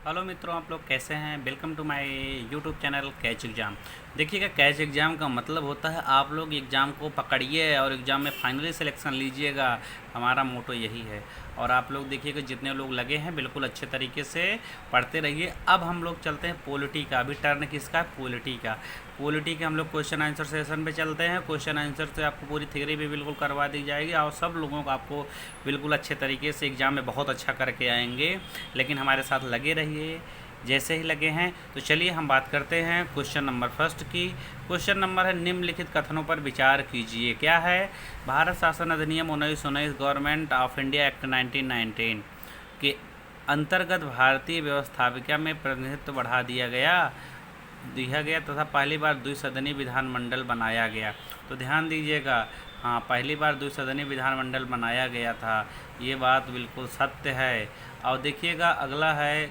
Hello मित्रों, आप लोग कैसे हैं। Welcome to my YouTube channel catch exam. देखिएगा, कैच एग्ज़ाम का मतलब होता है आप लोग एग्ज़ाम को पकड़िए और एग्ज़ाम में फाइनली सिलेक्शन लीजिएगा। हमारा मोटो यही है। और आप लोग देखिएगा, जितने लोग लगे हैं बिल्कुल अच्छे तरीके से पढ़ते रहिए। अब हम लोग चलते हैं पॉलिटी का। अभी टर्न किसका है? पॉलिटी का। पॉलिटी के हम लोग क्वेश्चन आंसर सेशन पे चलते हैं। क्वेश्चन आंसर से आपको पूरी थ्योरी भी बिल्कुल करवा दी जाएगी और सब लोगों को आपको बिल्कुल अच्छे तरीके से एग्ज़ाम में बहुत अच्छा करके आएंगे। लेकिन हमारे साथ लगे रहिए। जैसे ही लगे हैं तो चलिए हम बात करते हैं क्वेश्चन नंबर फर्स्ट की। क्वेश्चन नंबर है, निम्नलिखित कथनों पर विचार कीजिए। क्या है? भारत शासन अधिनियम 1919 गवर्नमेंट ऑफ इंडिया एक्ट 1919 के अंतर्गत भारतीय व्यवस्थापिका में प्रतिनिधित्व बढ़ा दिया गया तथा पहली बार द्विसदनीय विधानमंडल बनाया गया। तो ध्यान दीजिएगा, हाँ, पहली बार द्विसदनीय विधानमंडल बनाया गया था। ये बात बिल्कुल सत्य है। और देखिएगा, अगला है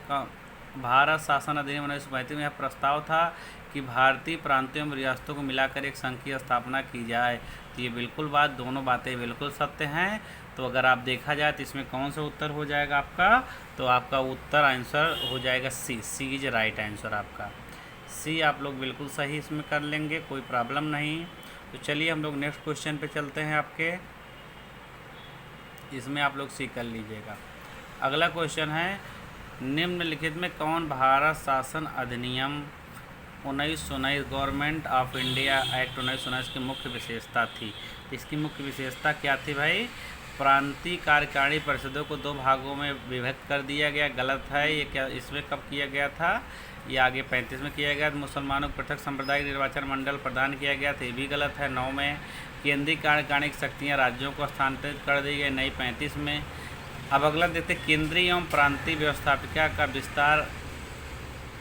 भारत शासन अधिनियम 1935 में यह प्रस्ताव था कि भारतीय प्रांतों एवं रियासतों को मिलाकर एक संघ की स्थापना की जाए। तो ये बिल्कुल दोनों बातें बिल्कुल सत्य हैं। तो अगर आप देखा जाए तो इसमें कौन सा उत्तर हो जाएगा आपका? तो आपका उत्तर आंसर हो जाएगा सी इज राइट आंसर आपका। सी आप लोग बिल्कुल सही इसमें कर लेंगे, कोई प्रॉब्लम नहीं। तो चलिए हम लोग नेक्स्ट क्वेश्चन पे चलते हैं आपके। इसमें आप लोग सी कर लीजिएगा। अगला क्वेश्चन है, निम्नलिखित में कौन भारत शासन अधिनियम 1919 गवर्नमेंट ऑफ इंडिया एक्ट 1919 की मुख्य विशेषता थी? तो इसकी मुख्य विशेषता क्या थी भाई? प्रांतीय कार्यकारिणी परिषदों को दो भागों में विभक्त कर दिया गया। गलत है ये। क्या इसमें कब किया गया था? ये आगे 35 में किया गया। मुसलमानों को पृथक सांप्रदायिक निर्वाचन मंडल प्रदान किया गया था, ये भी गलत है। 9 में केंद्रीय कार्यकारिणी की शक्तियाँ राज्यों को हस्तांतरित कर दी गई, नई 35 में। अब अगला देखते, केंद्रीय एवं प्रांतीय व्यवस्थापिका का विस्तार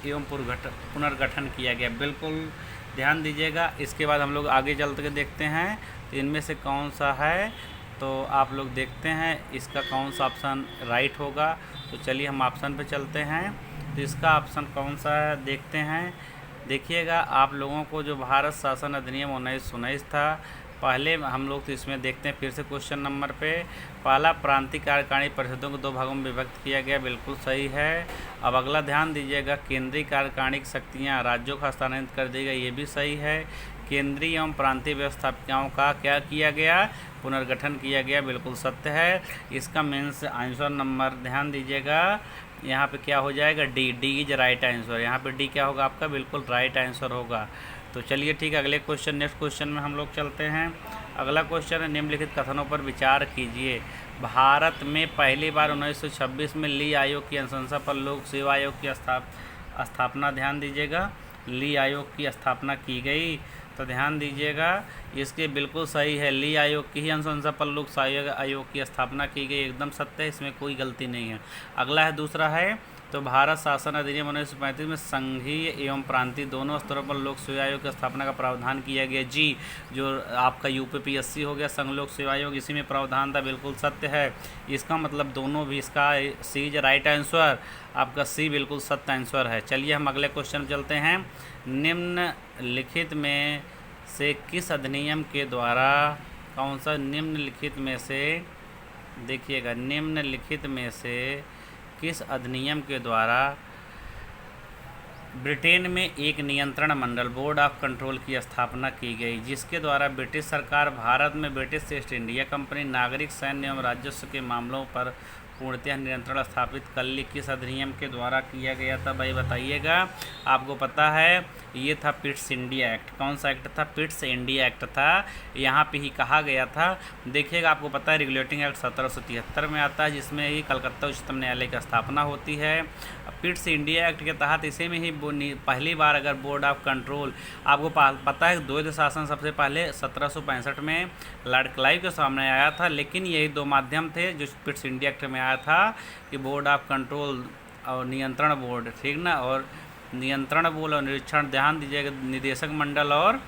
एवं पुनर्गठन किया गया। बिल्कुल ध्यान दीजिएगा। इसके बाद हम लोग आगे चल के देखते हैं तो इनमें से कौन सा है। तो आप लोग देखते हैं इसका कौन सा ऑप्शन राइट होगा। तो चलिए हम ऑप्शन पे चलते हैं। तो इसका ऑप्शन कौन सा है देखते हैं। देखिएगा, आप लोगों को जो भारत शासन अधिनियम 1919 था, पहले हम लोग तो इसमें देखते हैं फिर से क्वेश्चन नंबर पे। पहला, प्रांतीय कार्यकारिणी परिषदों को दो भागों में विभक्त किया गया, बिल्कुल सही है। अब अगला ध्यान दीजिएगा, केंद्रीय कार्यकारिणी की शक्तियाँ राज्यों को हस्तांतरित कर दी गई, ये भी सही है। केंद्रीय एवं प्रांतीय व्यवस्थापिकाओं का क्या किया गया? पुनर्गठन किया गया, बिल्कुल सत्य है। इसका मेंस आंसर नंबर ध्यान दीजिएगा, यहाँ पे क्या हो जाएगा? D is right answer. यहाँ पे डी क्या होगा आपका? बिल्कुल राइट आंसर होगा। तो चलिए ठीक है, अगले क्वेश्चन नेक्स्ट क्वेश्चन में हम लोग चलते हैं। अगला क्वेश्चन है, निम्नलिखित कथनों पर विचार कीजिए। भारत में पहली बार 1926 में ली आयोग की अनुशंसा पर लोक सेवा आयोग की स्थापना, ध्यान दीजिएगा, ली आयोग की स्थापना की गई। तो ध्यान दीजिएगा, इसके बिल्कुल सही है। ली आयोग की ही अनुशंसा पर लोक सेवा आयोग की स्थापना की गई, एकदम सत्य है, इसमें कोई गलती नहीं है। अगला है, दूसरा है, तो भारत शासन अधिनियम 1935 में संघीय एवं प्रांतीय दोनों स्तरों पर लोक सेवा आयोग की स्थापना का प्रावधान किया गया। जी, जो आपका यूपीपीएससी हो गया, संघ लोक सेवा आयोग, इसी में प्रावधान था, बिल्कुल सत्य है। इसका मतलब दोनों भी, इसका सी इज राइट आंसर, आपका सी बिल्कुल सत्य आंसर है। चलिए हम अगले क्वेश्चन चलते हैं। निम्नलिखित में से किस अधिनियम के द्वारा, कौन सा निम्नलिखित में से, देखिएगा, निम्नलिखित में से किस अधिनियम के द्वारा ब्रिटेन में एक नियंत्रण मंडल बोर्ड ऑफ कंट्रोल की स्थापना की गई, जिसके द्वारा ब्रिटिश सरकार भारत में ब्रिटिश ईस्ट इंडिया कंपनी नागरिक, सैन्य एवं राजस्व के मामलों पर पूर्णतः नियंत्रण स्थापित कर ली? किस अधिनियम के द्वारा किया गया था भाई बताइएगा। आपको पता है ये था पिट्स इंडिया एक्ट। कौन सा एक्ट था? पिट्स इंडिया एक्ट था। यहाँ पे ही कहा गया था, देखिएगा, आपको पता है रेगुलेटिंग एक्ट 1773 में आता है, जिसमें ही कलकत्ता उच्चतम न्यायालय की स्थापना होती है। पिट्स इंडिया एक्ट के तहत इसी में ही पहली बार अगर बोर्ड ऑफ कंट्रोल, आपको पता है द्वैध शासन सबसे पहले 1765 में लॉर्ड क्लाइव के सामने आया था, लेकिन यही दो माध्यम थे जो पिट्स इंडिया एक्ट में आया था कि बोर्ड ऑफ कंट्रोल और नियंत्रण बोर्ड, ठीक ना, और नियंत्रण बोर्ड और निरीक्षण, ध्यान दीजिएगा, निदेशक मंडल और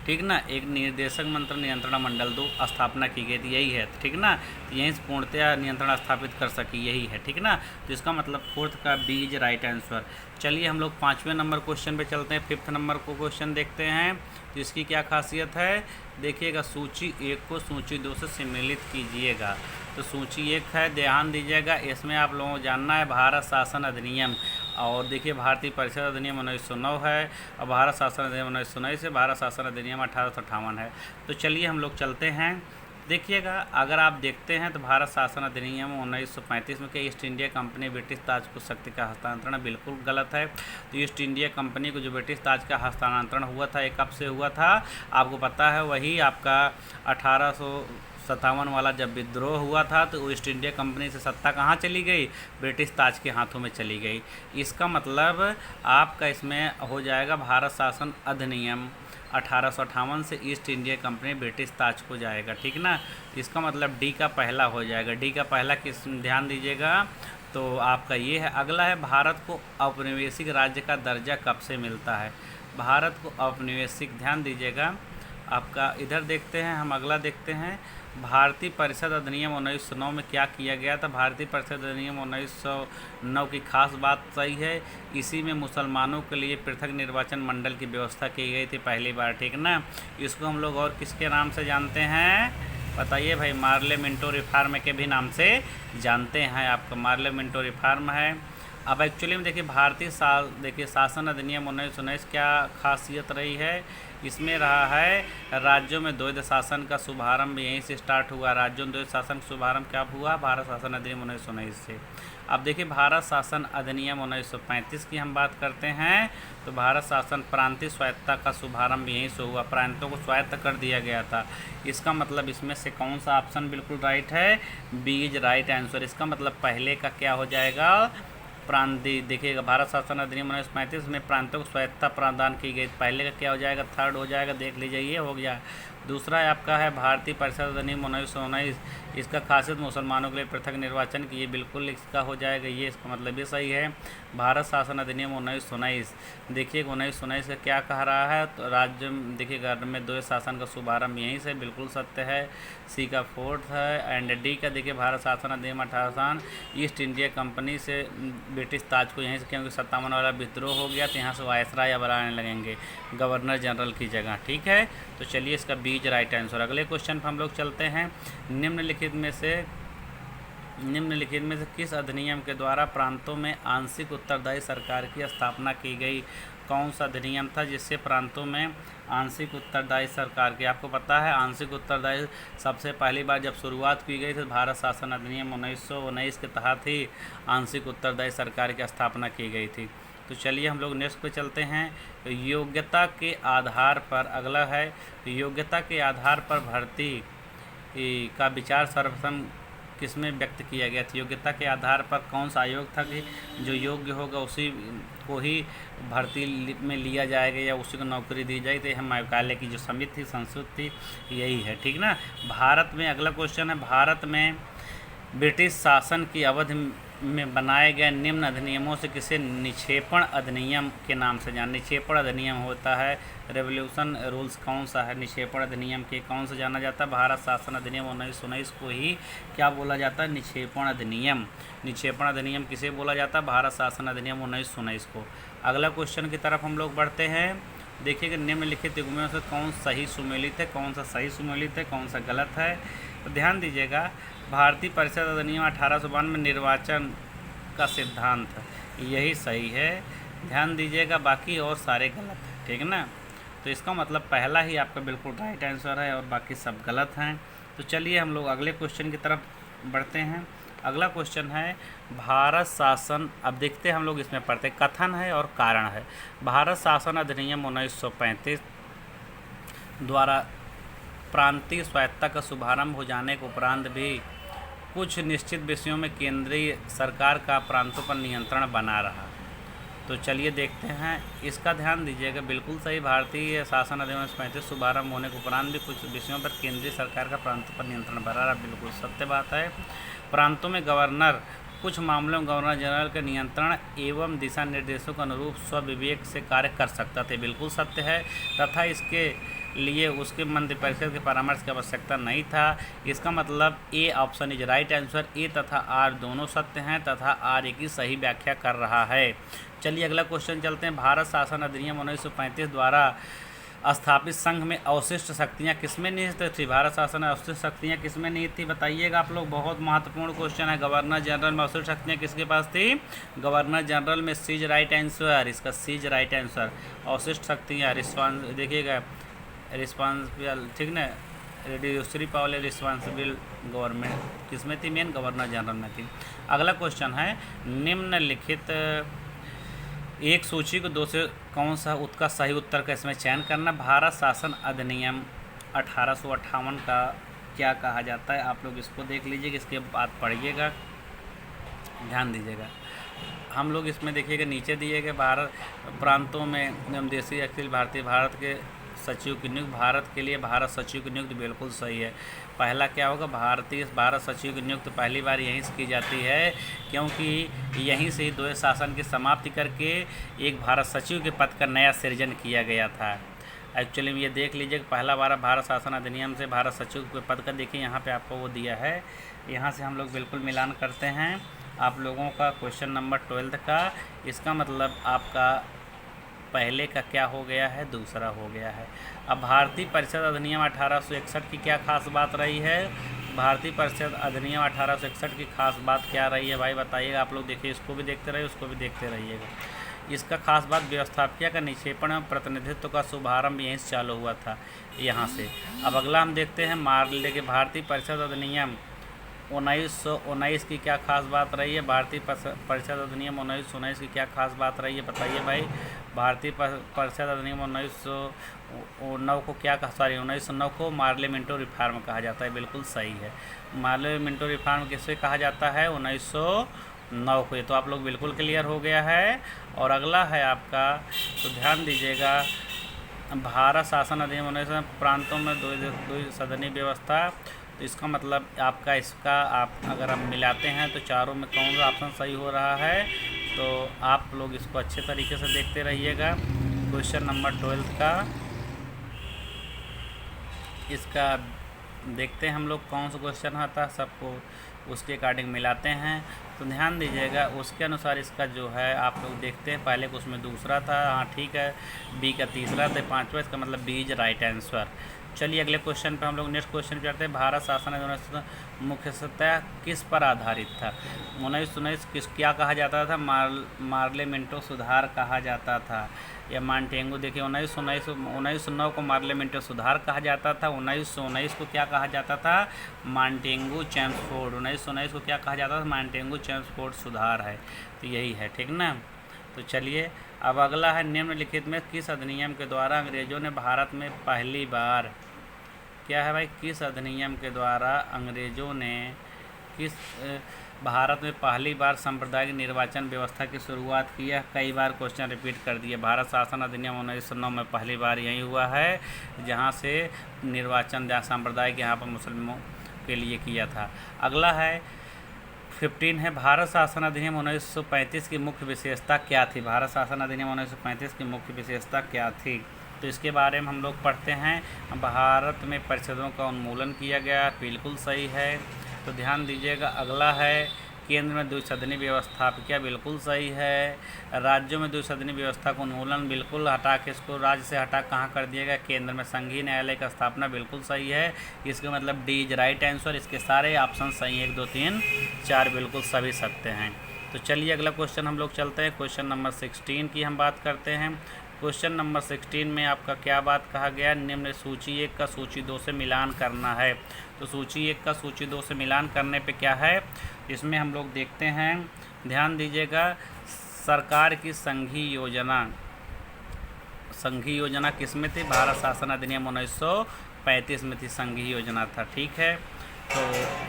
ठीक ना। एक निर्देशक मंत्र नियंत्रण मंडल 2 स्थापना की गई थी, यही है, ठीक ना। तो यहीं से पूर्णतया नियंत्रण स्थापित कर सकी, यही है, ठीक ना। तो इसका मतलब फोर्थ का बी इज राइट आंसर। चलिए हम लोग 5वें नंबर क्वेश्चन पे चलते हैं। 5th नंबर को क्वेश्चन देखते हैं। तो इसकी क्या खासियत है, देखिएगा, सूची 1 को सूची 2 से सम्मिलित कीजिएगा। तो सूची 1 है, ध्यान दीजिएगा, इसमें आप लोगों को जानना है भारत शासन अधिनियम, और देखिए भारतीय परिषद अधिनियम 1909 है, और भारत शासन अधिनियम 1919 है, भारत शासन अधिनियम 1858 है। तो चलिए हम लोग चलते हैं। देखिएगा, अगर आप देखते हैं तो भारत शासन अधिनियम 1935 में कि ईस्ट इंडिया कंपनी ब्रिटिश ताज को शक्ति का हस्तांतरण बिल्कुल गलत है। तो ईस्ट इंडिया कंपनी को जो ब्रिटिश ताज का हस्तांतरण हुआ था, ये कब से हुआ था आपको पता है, वही आपका 1857 वाला जब विद्रोह हुआ था, तो ईस्ट इंडिया कंपनी से सत्ता कहाँ चली गई, ब्रिटिश ताज के हाथों में चली गई। इसका मतलब आपका इसमें हो जाएगा भारत शासन अधिनियम 1858 से ईस्ट इंडिया कंपनी ब्रिटिश ताज को जाएगा, ठीक ना। इसका मतलब डी का पहला हो जाएगा। डी का पहला किस, ध्यान दीजिएगा, तो आपका ये है। अगला है, भारत को औपनिवेशिक राज्य का दर्जा कब से मिलता है। भारत को औपनिवेशिक, ध्यान दीजिएगा, आपका इधर देखते हैं हम, अगला देखते हैं। भारतीय परिषद अधिनियम 1909 में क्या किया गया था। भारतीय परिषद अधिनियम 1909 की खास बात सही है, इसी में मुसलमानों के लिए पृथक निर्वाचन मंडल की व्यवस्था की गई थी पहली बार, ठीक ना। इसको हम लोग और किसके नाम से जानते हैं, बताइए भाई, मार्ले मिंटो रिफॉर्म के भी नाम से जानते हैं, आपका मार्ले मिंटो रिफॉर्म है। अब एक्चुअली में देखिए भारतीय देखिए शासन अधिनियम 1919 क्या खासियत रही है, इसमें रहा है राज्यों में द्वैध शासन का शुभारंभ यहीं से स्टार्ट हुआ। राज्यों में द्वैध शासन का शुभारंभ क्या हुआ, भारत शासन अधिनियम 1919 से। अब देखिए भारत शासन अधिनियम 1935 की हम बात करते हैं, तो भारत शासन प्रांतीय स्वायत्तता का शुभारंभ यहीं से हुआ, प्रांतों को स्वायत्त कर दिया गया था। इसका मतलब इसमें से कौन सा ऑप्शन बिल्कुल राइट है, बी इज राइट आंसर। इसका मतलब पहले का क्या हो जाएगा, प्रांतीय, देखिएगा भारत शासन अधिनियम 1935 में प्रांतों को स्वायत्तता प्रदान की गई, पहले का क्या हो जाएगा, थर्ड हो जाएगा, देख लीजिए ये हो गया। दूसरा है आपका है भारतीय परिषद अधिनियम 1919, इसका खासियत मुसलमानों के लिए पृथक निर्वाचन की, ये बिल्कुल इसका हो जाएगा, ये इसका मतलब ये सही है। भारत शासन अधिनियम 1919, देखिए 1919 का क्या कह रहा है, तो राज्य देखिएगा में द्वैध शासन का शुभारंभ यहीं से, बिल्कुल सत्य है। सी का फोर्थ है, एंड डी का देखिए भारत शासन अधिनियम 1858 ईस्ट इंडिया कंपनी से ब्रिटिश ताज को यहीं से, क्योंकि 57 वाला विद्रोह हो गया तो यहाँ से वायसराय अब आने लगेंगे गवर्नर जनरल की जगह, ठीक है। तो चलिए इसका बीज राइट आंसर। अगले क्वेश्चन पर हम लोग चलते हैं। निम्नलिखित में से किस अधिनियम के द्वारा प्रांतों में आंशिक उत्तरदायी सरकार की स्थापना की गई। कौन सा अधिनियम था जिससे प्रांतों में आंशिक उत्तरदायी सरकार की, आपको पता है आंशिक उत्तरदायी सबसे पहली बार जब शुरुआत की गई थी भारत शासन अधिनियम 1919 के तहत ही आंशिक उत्तरदायी सरकार की स्थापना की गई थी। तो चलिए हम लोग नेक्स्ट पे चलते हैं। योग्यता के आधार पर, अगला है योग्यता के आधार पर भर्ती का विचार सर्वप्रथम किसमें व्यक्त किया गया था। योग्यता के आधार पर कौन सा आयोग था कि जो योग्य होगा उसी को ही भर्ती में लिया जाएगा या उसी को नौकरी दी जाएगी। तो हम मैकाले की जो समिति थी, संस्कृत थी, यही है, ठीक ना। भारत में अगला क्वेश्चन है, भारत में ब्रिटिश शासन की अवधि में बनाए गए निम्न अधिनियमों से किसे निक्षेपण अधिनियम के नाम से जाना। निक्षेपण अधिनियम होता है, रेवोल्यूशन रूल्स कौन सा है, निक्षेपण अधिनियम के कौन से जाना जाता है, भारत शासन अधिनियम 1919 को ही क्या बोला जाता है, निक्षेपण अधिनियम। निक्षेपण अधिनियम किसे बोला जाता है, भारत शासन अधिनियम 1919 को। अगला क्वेश्चन की तरफ हम लोग बढ़ते हैं। देखिए निम्नलिखित युग्मों से कौन सही सुमेलित है, कौन सा सही सुमेलित है, कौन सा गलत है। तो ध्यान दीजिएगा, भारतीय परिषद अधिनियम 1852 में निर्वाचन का सिद्धांत यही सही है, ध्यान दीजिएगा, बाकी और सारे गलत हैं, ठीक ना। तो इसका मतलब पहला ही आपका बिल्कुल राइट आंसर है और बाकी सब गलत हैं। तो चलिए हम लोग अगले क्वेश्चन की तरफ बढ़ते हैं। अगला क्वेश्चन है भारत शासन, अब देखते हैं हम लोग इसमें पढ़ते, कथन है और कारण है। भारत शासन अधिनियम 1935 द्वारा प्रांतीय स्वायत्तता का शुभारंभ हो जाने के उपरांत भी कुछ निश्चित विषयों में केंद्रीय सरकार का प्रांतों पर नियंत्रण बना रहा। तो चलिए देखते हैं, इसका ध्यान दीजिएगा, बिल्कुल सही। भारतीय शासन अधिनियम 1935 शुभारंभ होने के उपरांत भी कुछ विषयों पर केंद्रीय सरकार का प्रांतों पर नियंत्रण बना रहा, बिल्कुल सत्य बात है। प्रांतों में गवर्नर कुछ मामलों में गवर्नर जनरल के नियंत्रण एवं दिशा निर्देशों के अनुरूप स्वविवेक से कार्य कर सकता थे, बिल्कुल सत्य है। तथा इसके लिए उसके मंत्रिपरिषद के परामर्श की आवश्यकता नहीं था। इसका मतलब A option is right answer. A तथा आर दोनों सत्य हैं तथा आर की सही व्याख्या कर रहा है। चलिए अगला क्वेश्चन चलते हैं। भारत शासन अधिनियम 1935 द्वारा स्थापित संघ में अवशिष्ट शक्तियाँ किसमें निहित थी? भारत शासन में अवशिष्ट शक्तियाँ किसमें निहित थी बताइएगा आप लोग। बहुत महत्वपूर्ण क्वेश्चन है। गवर्नर जनरल में अवशिष्ट शक्तियाँ किसके पास थी? गवर्नर जनरल में। सीज राइट आंसर, इसका सीज राइट आंसर। अवशिष्ट शक्तियाँ देखिएगा रिस्पॉन्सिबल, ठीक ना, रेडियोसरी पावर रिस्पॉन्सिबल गवर्नमेंट किसमें थी? मेन गवर्नर जनरल में थी। अगला क्वेश्चन है निम्नलिखित एक सूची को दो से कौन सा उसका सही उत्तर का इसमें चयन करना। भारत शासन अधिनियम 1858 का क्या कहा जाता है? आप लोग इसको देख लीजिएगा, इसके बाद पढ़िएगा, ध्यान दीजिएगा। हम लोग इसमें देखिएगा नीचे दिए गए भारत प्रांतों में देशी अखिल भारतीय भारत के सचिव की नियुक्ति। भारत के लिए भारत सचिव की नियुक्ति बिल्कुल सही है। पहला क्या होगा? भारत सचिव की नियुक्ति पहली बार यहीं से की जाती है, क्योंकि यहीं से ही द्वैध शासन की समाप्ति करके एक भारत सचिव के पद का नया सृजन किया गया था। एक्चुअली में ये देख लीजिए कि पहला बार भारत शासन अधिनियम से भारत सचिव के पद का देखिए यहाँ पे आपको वो दिया है। यहाँ से हम लोग बिल्कुल मिलान करते हैं आप लोगों का क्वेश्चन नंबर 12 का। इसका मतलब आपका पहले का क्या हो गया है? दूसरा हो गया है। अब भारतीय परिषद अधिनियम 1861 की क्या खास बात रही है? भारतीय परिषद अधिनियम 1861 की खास बात क्या रही है भाई बताइएगा। आप लोग देखिए, इसको भी देखते रहिए, उसको भी देखते रहिएगा। इसका खास बात व्यवस्थापकीय का निक्षेपण एवं प्रतिनिधित्व का शुभारंभ यहीं से चालू हुआ था, यहाँ से। अब अगला हम देखते हैं मार्ले के भारतीय परिषद अधिनियम 1919 की क्या खास बात रही है? भारतीय परिषद अधिनियम 1919 की क्या खास बात रही है बताइए भाई। भारतीय परिषद अधिनियम 1909 को क्या कहा? 1909 को मार्लियामेंटो रिफॉर्म कहा जाता है। बिल्कुल सही है। मार्लियामेंटो रिफॉर्म किससे कहा जाता है? 1909 को। ये तो आप लोग बिल्कुल क्लियर हो गया है। और अगला है आपका, तो ध्यान दीजिएगा, भारत शासन अधिनियम 19 प्रांतों में द्वि सदनी व्यवस्था। तो इसका मतलब आपका इसका आप अगर हम मिलाते हैं तो चारों में कौन सा ऑप्शन सही हो रहा है? तो आप लोग इसको अच्छे तरीके से देखते रहिएगा। क्वेश्चन नंबर 12 का इसका देखते हैं हम लोग कौन सा क्वेश्चन आता है, सबको उसके अकॉर्डिंग मिलाते हैं। तो ध्यान दीजिएगा, उसके अनुसार इसका जो है आप लोग देखते हैं। पहले को उसमें दूसरा था, हाँ ठीक है, बी का तीसरा था, पाँचवा, इसका मतलब बी इज राइट आंसर। चलिए अगले क्वेश्चन पे हम लोग नेक्स्ट क्वेश्चन करते हैं। भारत शासन अधिनियम मुख्यतः किस पर आधारित था? 1919 किस क्या कहा जाता था? मार्लियामेंटो सुधार कहा जाता था, या मांटेगू। देखिए 1909 को मार्लियामेंटो सुधार कहा जाता था। 1919 को क्या कहा जाता था? मांटेगू चेम्सफोर्ड। 1919 को क्या कहा जाता था? मांटेगू चेम्सफोर्ड सुधार है। तो यही है, ठीक ना। तो चलिए अब अगला है, निम्नलिखित में किस अधिनियम के द्वारा अंग्रेजों ने भारत में पहली बार, क्या है भाई, किस अधिनियम के द्वारा अंग्रेजों ने किस भारत में पहली बार सांप्रदायिक निर्वाचन व्यवस्था की शुरुआत की है? कई बार क्वेश्चन रिपीट कर दिए। भारत शासन अधिनियम 1909 में पहली बार यही हुआ है जहाँ से निर्वाचन सांप्रदायिक यहाँ पर मुस्लिमों के लिए किया था। अगला है 15 है, भारत शासन अधिनियम 1935 की मुख्य विशेषता क्या थी? भारत शासन अधिनियम 1935 की मुख्य विशेषता क्या थी? तो इसके बारे में हम लोग पढ़ते हैं। भारत में परिषदों का उन्मूलन किया गया, बिल्कुल सही है। तो ध्यान दीजिएगा। अगला है केंद्र में द्विसदनी व्यवस्था, क्या बिल्कुल सही है। राज्यों में द्विसदनी व्यवस्था का उन्मूलन, बिल्कुल हटा के इसको राज्य से हटा कहाँ कर दिया गया? केंद्र में। संघीय न्यायालय का स्थापना, बिल्कुल सही है। इसका मतलब डी इज राइट आंसर। इसके सारे ऑप्शन सही है, 1 2 3 4 बिल्कुल सभी सत्य हैं। तो चलिए अगला क्वेश्चन हम लोग चलते हैं। क्वेश्चन नंबर 16 की हम बात करते हैं। क्वेश्चन नंबर 16 में आपका क्या बात कहा गया? निम्न सूची 1 का सूची 2 से मिलान करना है। तो सूची 1 का सूची 2 से मिलान करने पे क्या है, इसमें हम लोग देखते हैं, ध्यान दीजिएगा। सरकार की संघीय योजना किस में थी? भारत शासन अधिनियम 1935 में थी, संघीय योजना था, ठीक है। तो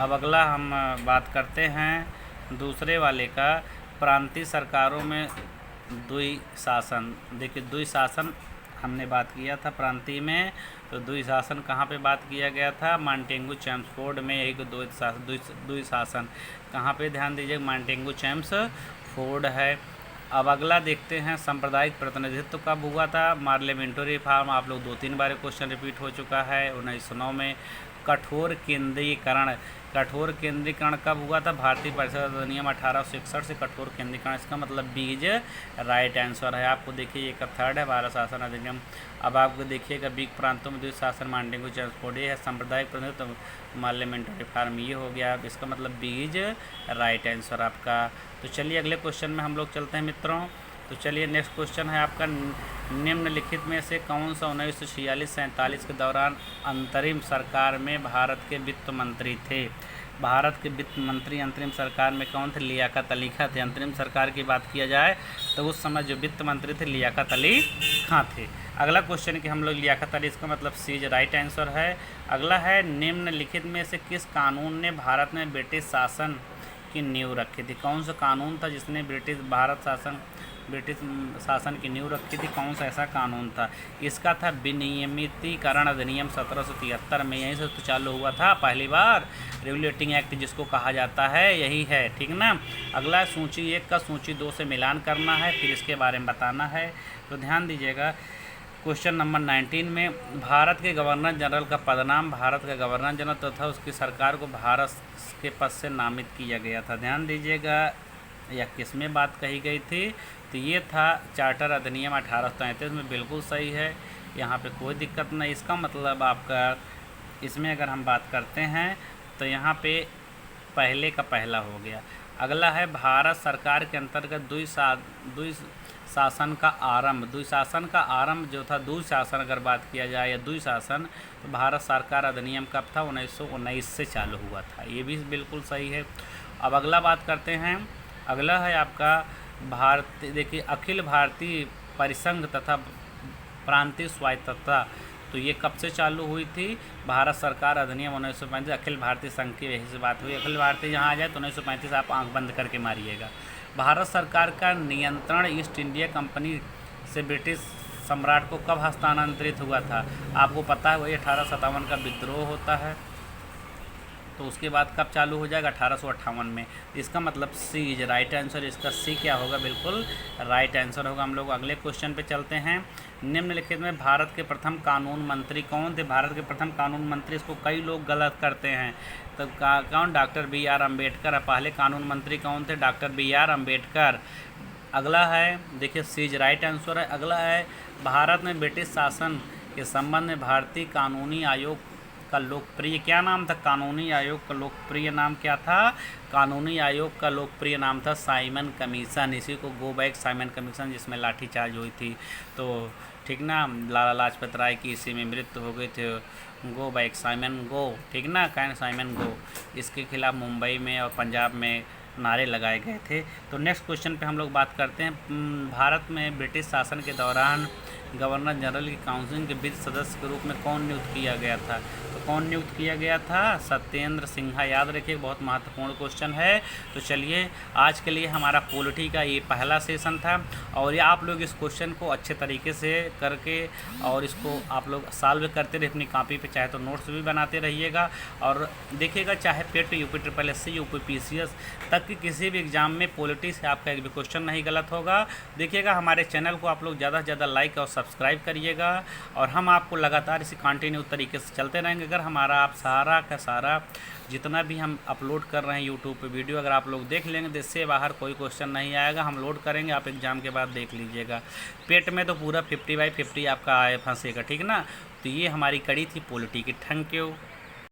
अब अगला हम बात करते हैं दूसरे वाले का, प्रांतीय सरकारों में द्विशासन। देखिए द्विशासन हमने बात किया था प्रांतीय में, तो द्विशासन कहाँ पे बात किया गया था? मांटेगू चेम्सफोर्ड में। एक द्विशासन कहाँ पे? ध्यान दीजिए, मांटेगू चेम्सफोर्ड है। अब अगला देखते हैं, सांप्रदायिक प्रतिनिधित्व कब हुआ था। पार्लियामेंट्री रिफॉर्म, आप लोग 2-3 बार क्वेश्चन रिपीट हो चुका है 1909 में। कठोर केंद्रीकरण कब हुआ था। भारतीय परिषद अधिनियम 1861 से कठोर केंद्रीकरण, इसका मतलब बीज राइट आंसर है। आपको देखिए ये का थर्ड है भारत शासन अधिनियम। अब आपको देखिएगा बीक प्रांतों में द्विज शासन मांडेंगू ट्रांसपोर्ट, ये है सांप्रदायिक प्रतिनिधित्व पार्लियामेंट्री रिफॉर्म, ये हो गया। अब इसका मतलब बीज राइट आंसर आपका। तो चलिए अगले क्वेश्चन में हम लोग चलते हैं मित्रों। तो चलिए नेक्स्ट क्वेश्चन है आपका, निम्नलिखित में से कौन सा 1946-47 के दौरान अंतरिम सरकार में भारत के वित्त मंत्री थे। भारत के वित्त मंत्री अंतरिम सरकार में कौन थे। लियाकत अली खां थे। अंतरिम सरकार की बात किया जाए तो उस समय जो वित्त मंत्री थे लियाकत अली खां थे। अगला क्वेश्चन कि हम लोग लियाकत अली, इसका मतलब सी इज राइट आंसर है। अगला है, निम्नलिखित में से किस कानून ने भारत में ब्रिटिश शासन की नींव रखी थी। कौन सा कानून था जिसने ब्रिटिश शासन की नींव रखी थी, कौन सा ऐसा कानून था। इसका था विनियमितीकरण अधिनियम 1773 में, यहीं से तो चालू हुआ था पहली बार। रेगुलेटिंग एक्ट जिसको कहा जाता है यही है, ठीक ना। अगला सूची 1 का सूची 2 से मिलान करना है, फिर इसके बारे में बताना है। तो ध्यान दीजिएगा, क्वेश्चन नंबर 19 में भारत के गवर्नर जनरल का पदनाम भारत का गवर्नर जनरल तथा उसकी सरकार को भारत के पद से नामित किया गया था। ध्यान दीजिएगा यह किस में बात कही गई थी, तो ये था चार्टर अधिनियम 1833 में। बिल्कुल सही है, यहाँ पे कोई दिक्कत नहीं। इसका मतलब आपका इसमें अगर हम बात करते हैं तो यहाँ पे पहले का पहला हो गया। अगला है, भारत सरकार के अंतर्गत द्विशासन का आरंभ जो था, द्विशासन अगर बात किया जाए या द्विशासन, तो भारत सरकार अधिनियम कब था। 1919 से चालू हुआ था, ये भी बिल्कुल सही है। अब अगला बात करते हैं, अगला है आपका भारतीय, देखिए अखिल भारतीय परिसंघ तथा प्रांतीय स्वायत्तता, तो ये कब से चालू हुई थी। भारत सरकार अधिनियम 1935, अखिल भारतीय संघ की वजह से बात हुई। अखिल भारतीय जहाँ आ जाए तो 1935 आप आंख बंद करके मारिएगा। भारत सरकार का नियंत्रण ईस्ट इंडिया कंपनी से ब्रिटिश सम्राट को कब हस्तांतरित हुआ था। आपको पता है वही 1857 का विद्रोह होता है, तो उसके बाद कब चालू हो जाएगा, 1858 में। इसका मतलब सी इज राइट आंसर। इसका सी क्या होगा, बिल्कुल राइट आंसर होगा। हम लोग अगले क्वेश्चन पे चलते हैं। निम्नलिखित में भारत के प्रथम कानून मंत्री कौन थे। भारत के प्रथम कानून मंत्री, इसको कई लोग गलत करते हैं, तो कौन, डॉक्टर BR अम्बेडकर। पहले कानून मंत्री कौन थे, डॉक्टर BR अम्बेडकर। अगला है, देखिए सी इज राइट आंसर है। अगला है, भारत में ब्रिटिश शासन के संबंध में भारतीय कानूनी आयोग का लोकप्रिय क्या नाम था। कानूनी आयोग का लोकप्रिय नाम क्या था। कानूनी आयोग का लोकप्रिय नाम था साइमन कमीशन। इसी को गो बैक साइमन कमीशन, जिसमें लाठीचार्ज हुई थी, तो ठीक ना, लाला लाजपत राय की इसी में मृत्यु हो गई थी। गो बैक साइमन गो, ठीक ना, कैन साइमन गो, इसके खिलाफ मुंबई में और पंजाब में नारे लगाए गए थे। तो नेक्स्ट क्वेश्चन पे हम लोग बात करते हैं, भारत में ब्रिटिश शासन के दौरान गवर्नर जनरल की काउंसिल के वित्त सदस्य के रूप में कौन नियुक्त किया गया था। तो कौन नियुक्त किया गया था, सत्येंद्र सिन्हा। याद रखिए, बहुत महत्वपूर्ण क्वेश्चन है। तो चलिए आज के लिए हमारा पॉलिटी का ये पहला सेशन था, और ये आप लोग इस क्वेश्चन को अच्छे तरीके से करके और इसको आप लोग सॉल्व करते रहे अपनी कॉपी पे, चाहे तो नोट्स भी बनाते रहिएगा। और देखिएगा चाहे पेट UP SSC UP PCS तक कि किसी भी एग्ज़ाम में पॉलिटी से आपका एक भी क्वेश्चन नहीं गलत होगा। देखिएगा हमारे चैनल को आप लोग ज़्यादा से ज़्यादा लाइक और सब्सक्राइब करिएगा, और हम आपको लगातार इसी कंटिन्यू तरीके से चलते रहेंगे। अगर हमारा आप सारा का सारा जितना भी हम अपलोड कर रहे हैं यूट्यूब पे वीडियो, अगर आप लोग देख लेंगे तो इससे बाहर कोई क्वेश्चन नहीं आएगा। हम लोड करेंगे, आप एग्ज़ाम के बाद देख लीजिएगा। पेट में तो पूरा 50/50 आपका आए फंसेगा, ठीक ना। तो ये हमारी कड़ी थी पॉलिटी की। Thank you.